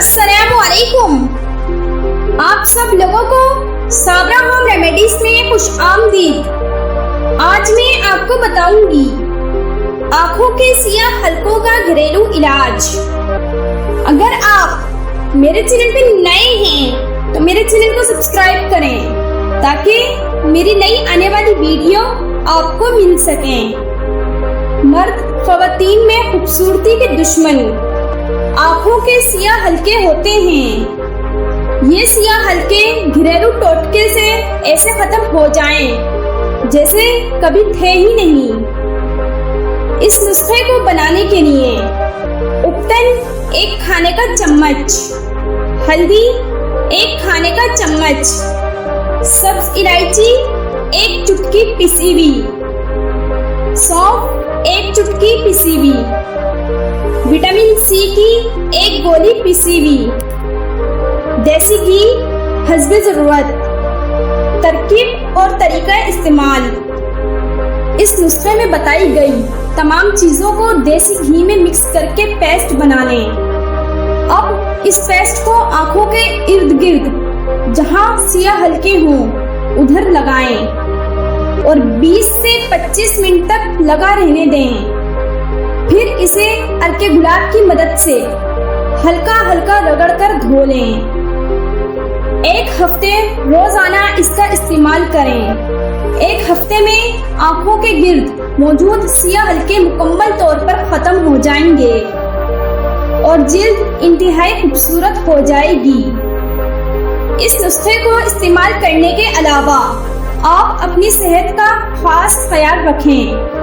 अस्सलामुअलैकुम। आप सब लोगों को साबरा होम रेमेडीज में खुश आमदीद। आज मैं आपको बताऊंगी आंखों के सियाह हलकों का घरेलू इलाज। अगर आप मेरे चैनल पे नए हैं तो मेरे चैनल को सब्सक्राइब करें ताकि मेरी नई आने वाली वीडियो आपको मिल सके। मर्द ख्वातीन में खूबसूरती के दुश्मन आंखों के सियाह हलके होते हैं। ये सियाह हलके घरेलू टोटके से ऐसे खत्म हो जाएं जैसे कभी थे ही नहीं। इस नुस्खे को बनाने के लिए उपटन 1 खाने का चम्मच, हल्दी 1 खाने का चम्मच, सब्ज इलायची 1 चुटकी पिसी हुई, सौंफ 1 चुटकी पिसी हुई, विटामिन सी की 1 गोली पिसी हुई, देसी घी हस्बे जरूरत। तरकीब और तरीका इस्तेमाल। इस नुस्खे में बताई गई तमाम चीजों को देसी घी में मिक्स करके पेस्ट बना लें। अब इस पेस्ट को आंखों के इर्द गिर्द जहां सियाह हलके हों उधर लगाएं और 20 से 25 मिनट तक लगा रहने दें। फिर इसे अर्के गुलाब की मदद से हल्का हल्का रगड़कर धो लें। 1 हफ्ते रोजाना इसका इस्तेमाल करें। 1 हफ्ते में आंखों के गिर्द मौजूद सियाह हलके मुकम्मल तौर पर खत्म हो जाएंगे और जिल्द इंतहाई खूबसूरत हो जाएगी। इस नुस्खे को इस्तेमाल करने के अलावा आप अपनी सेहत का खास ख्याल रखें।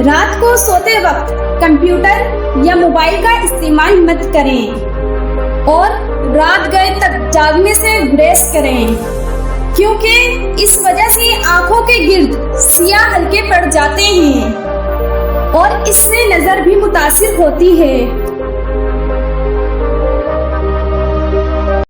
रात को सोते वक्त कंप्यूटर या मोबाइल का इस्तेमाल मत करें और रात गए तक जागने से गुरेज करें, क्योंकि इस वजह से आंखों के गिर्द सियाह हलके पड़ जाते हैं और इससे नजर भी मुतासिर होती है।